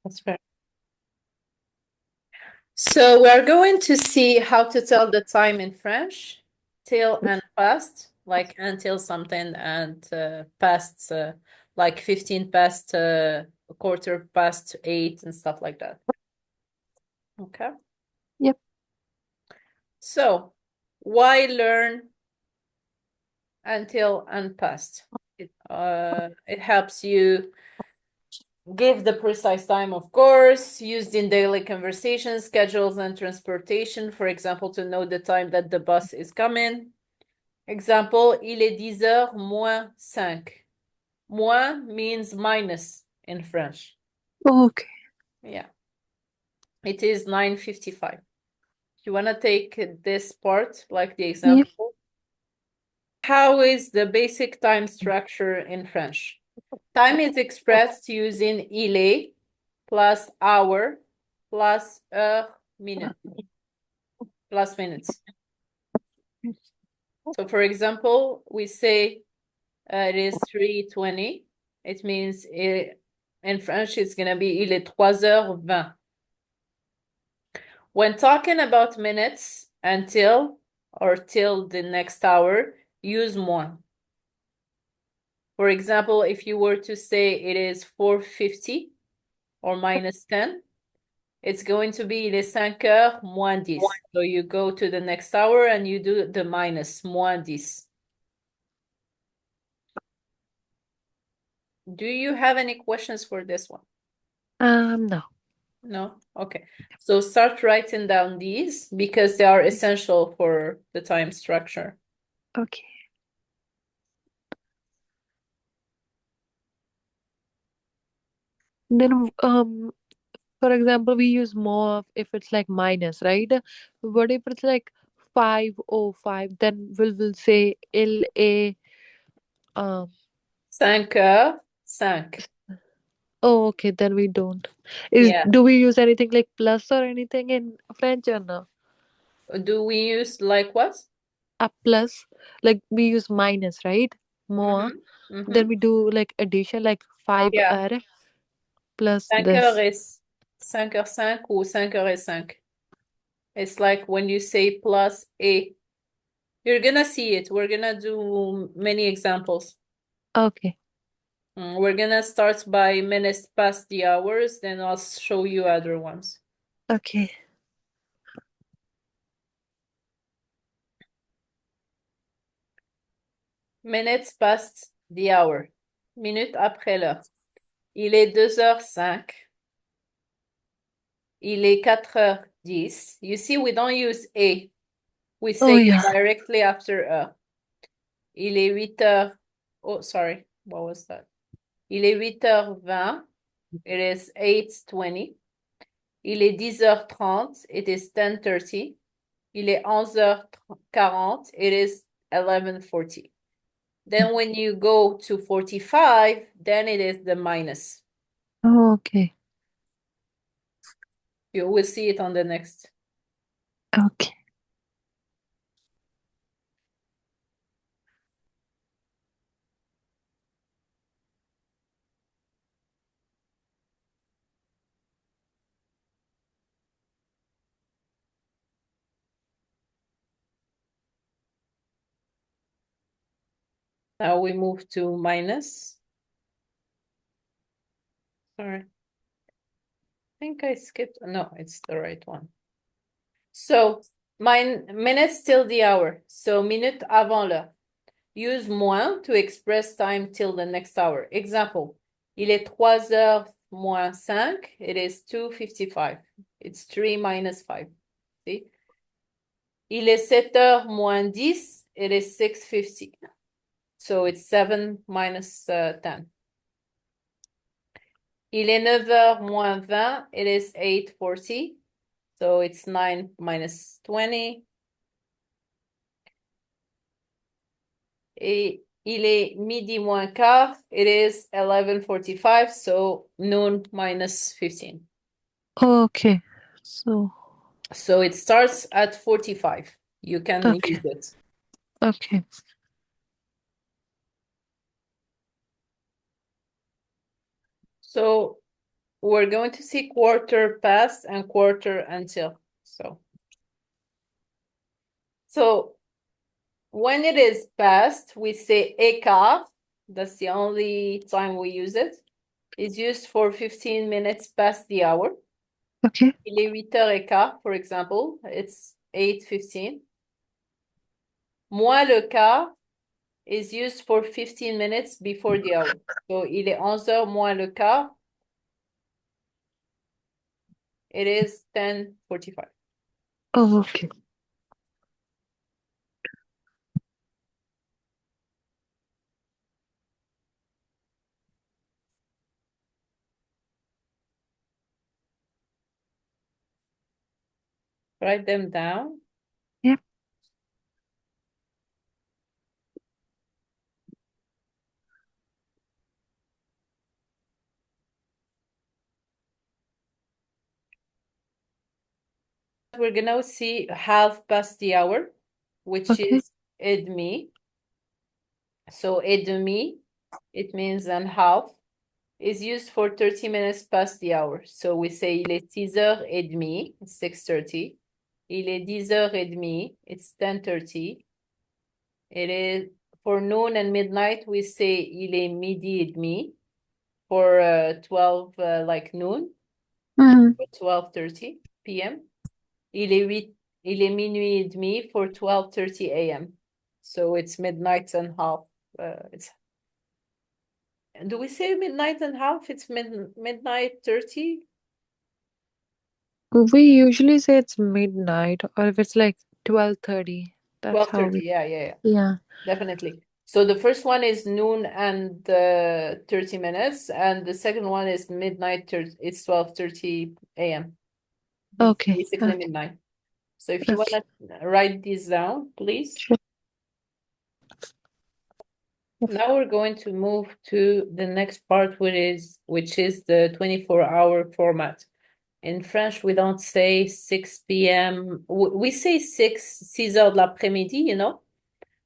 That's fair. So we are going to see how to tell the time in French, till and past, like until something, and past, like 15 past, a quarter past 8, and stuff like that. Okay. Yep. So why learn until and past? It helps you give the precise time, of course, used in daily conversations, schedules, and transportation. For example, to know the time that the bus is coming. Example, il est 10 heures moins 5. Moins means minus in French. Okay. Yeah. It is 9:55. You want to take this part, like the Yep. example? How is the basic time structure in French? Time is expressed using il est plus hour plus heure minute plus minutes. So for example, we say it is 3:20. It means in French it's going to be il est 3h20. When talking about minutes, until or till the next hour, use moins. For example, if you were to say it is 4:50 or -10, it's going to be il est 5h moins 10. So you go to the next hour and you do the minus, moins 10. Do you have any questions for this one? No. No? Okay. So start writing down these because they are essential for the time structure. Okay. Then for example, we use more if it's like minus, right? What if it's like 5:05? Then we'll say il est 5h05. oh, okay, then we don't. Is Yeah. do we use anything like plus or anything in French or no? Do we use like what? A plus, like we use minus, right? More. Mm-hmm. Mm-hmm. Then we do like addition, like 5 Yeah. r plus 5h this. et 5h05 ou 5h05. It's like when you say plus a. You're gonna see it. We're gonna do many examples. Okay. We're gonna start by minutes past the hours, then I'll show you other ones. Okay. Minutes past the hour. Minute après l'heure. Il est 2h05. Il est 4h10. You see, we don't use a. We Oh say it yeah. directly after a. Il est 8h. Oh, sorry. What was that? Il est 8h20. It is 8:20. Il est 10h30. It is 10:30. Il est 11h40. It is 11:40. Then when you go to 45, then it is the minus. Oh, okay. You will see it on the next. Okay. Now we move to minus. Sorry. I think I skipped. No, it's the right one. So, minutes till the hour. So, minute avant l'heure. Use moins to express time till the next hour. Example, il est 3h moins 5. It is 2:55. It's 3 minus 5. See? Il est 7h moins 10. It is 6:50. So it's 7 minus 10. Il est 9h moins 20. It is 8:40. So it's 9 minus 20. Et il est midi moins quart. It is 11:45. So noon minus 15. Okay. So So it starts at 45. You can okay. use it. Okay. So we're going to see quarter past and quarter until. So when it is past, we say écart. That's the only time we use it. It's used for 15 minutes past the hour. Okay. Il est 8h15, for example. It's 8:15. Moins le quart is used for 15 minutes before the hour. So, il est 11h moins le quart. It is 10:45. Oh, okay. Write them down. Yep. We're gonna see half past the hour, which Okay. is et demi. So et demi, it means an half, is used for 30 minutes past the hour. So we say il est 6h30, it's 6:30. Il est 10h30, it's 10:30. It is for noon and midnight, we say il est midi et demi. For 12, like noon, Mm-hmm. 12:30 p.m. Il est minuit et demi for 12:30 a.m. So it's midnight and half. It's Do we say midnight and half? It's midnight 30? We usually say it's midnight, or if it's like 12:30. That's how 12:30. we. Yeah. Yeah. Definitely. So the first one is noon and 30 minutes, and the second one is midnight. It's 12:30 a.m. Okay. Basically Okay. midnight. So if you want Okay. to write this down, please. Sure. Now we're going to move to the next part, which is the 24-hour format. In French, we don't say 6 p.m. We say 6 heures de l'après-midi, you know,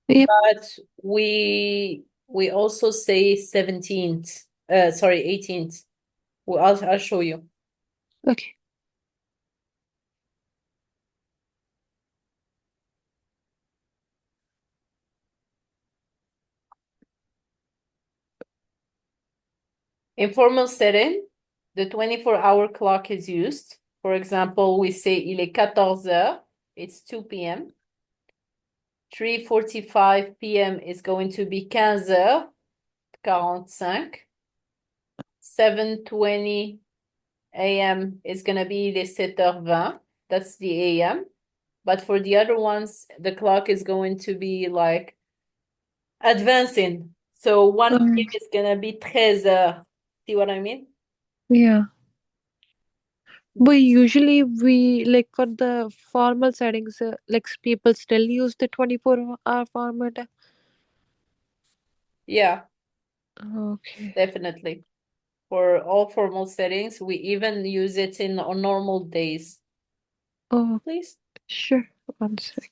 Yep. but we also say 17th, 18th. I'll show you. Okay. Informal setting, the 24-hour clock is used. For example, we say il est 14 heures, it's 2 p.m. 3:45 p.m. is going to be 15 heures, 45. 7:20 a.m. is going to be les 7h20. That's the a.m. But for the other ones, the clock is going to be like advancing. So 1 p.m. is going to be 13 heures. See what I mean? Yeah. But usually we like for the formal settings, like people still use the 24-hour format. Yeah, Okay. definitely. For all formal settings, we even use it on normal days. Oh, Please. sure. One sec.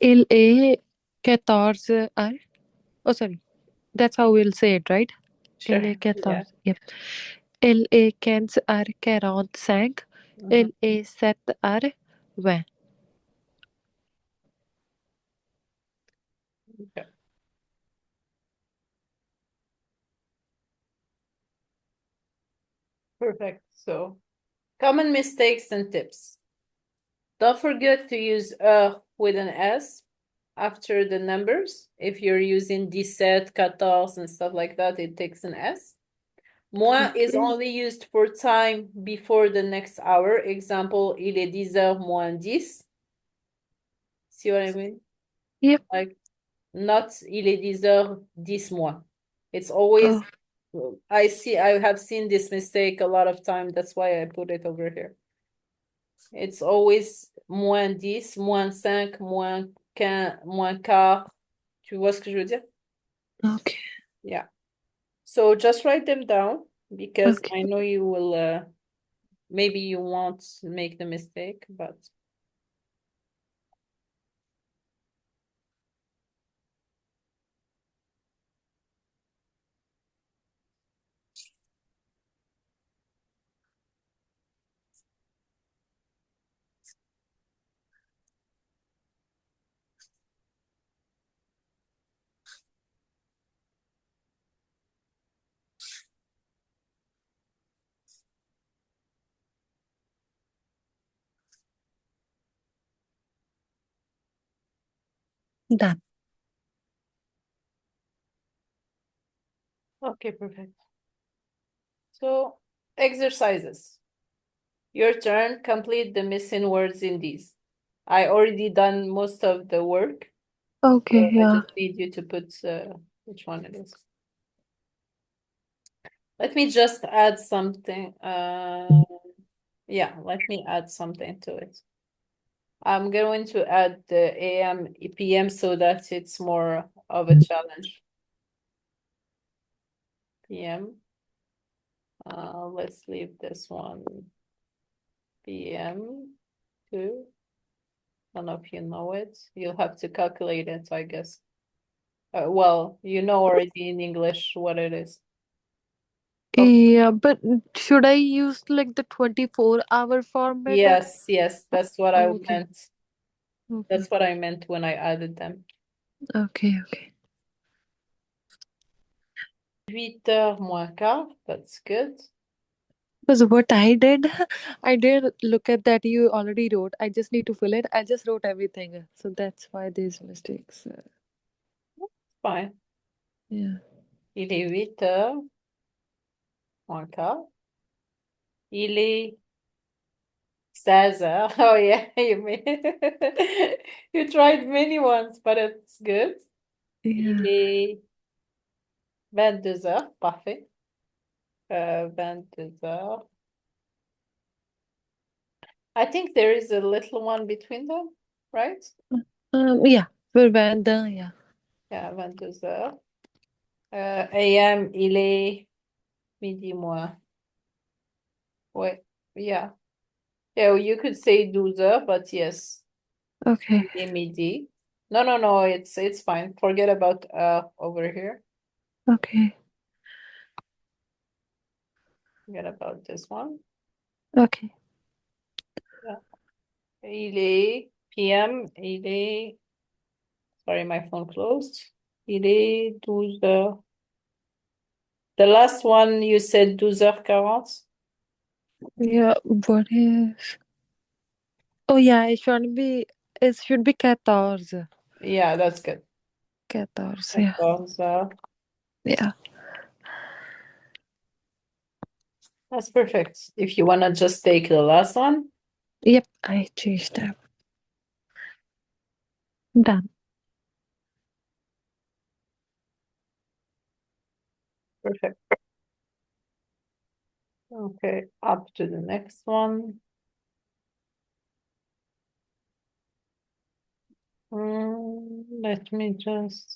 Il est 14 heures. Oh, sorry. That's how we'll say it, right? Il Sure. est 14. Yeah. Yep. Il est 15 heures 45. Il est 7 heures 20. Okay. Perfect. So, common mistakes and tips. Don't forget to use with an S after the numbers. If you're using 17, 14 and stuff like that, it takes an S. Moins is Okay. only used for time before the next hour. Example, il est 10 heures moins 10. See what I mean? Yep. Like, not il est 10 heures 10 moins. It's always, Oh, I have seen this mistake a lot of time. That's why I put it over here. It's always moins 10, moins 5, moins 15, moins quart. Tu vois ce que je veux dire? okay. Yeah. So just write them down because Okay. I know you will, maybe you won't make the mistake, but Done. Okay, perfect. So, exercises. Your turn. Complete the missing words in these. I already done most of the work, Okay, so I yeah. just need you to put which one it is. Let me just add something. Yeah, let me add something to it. I'm going to add the AM, PM so that it's more of a challenge. PM. Let's leave this one. PM 2. I don't know if you know it. You'll have to calculate it, I guess. Well, you know already in English what it is. Okay. Yeah, but should I use like the 24-hour format or? Yes, yes, that's what I Okay, meant. That's okay, what I meant when I added them. okay, okay. 8h moins quart, that's good. Because what I did, I did look at that you already wrote. I just need to fill it. I just wrote everything. So that's why these mistakes. Fine. Yeah. Il est 8h moins quart. Il est 16h. Oh yeah, you made you tried many ones, but it's good. Il Yeah. est 22h, parfait. 22h. I think there is a little one between them, right? Yeah. For Vanda, yeah. Yeah, 22h. AM, il est midi moins. Ouais, yeah. Yeah, you could say 12h, but yes, Okay. il est midi. No, no, no, it's fine. Forget about over here. Okay. Forget about this one. Okay. Yeah. Il est PM, il est sorry, my phone closed. Il est 12h. The last one you said 12h40. Yeah. What is? Oh yeah. It should be. It should be 14. Yeah, that's good. 14. Yeah. 14h. Yeah. That's perfect. If you wanna just take the last one, Yep. I changed that. Done. perfect. Okay, up to the next one. Let me just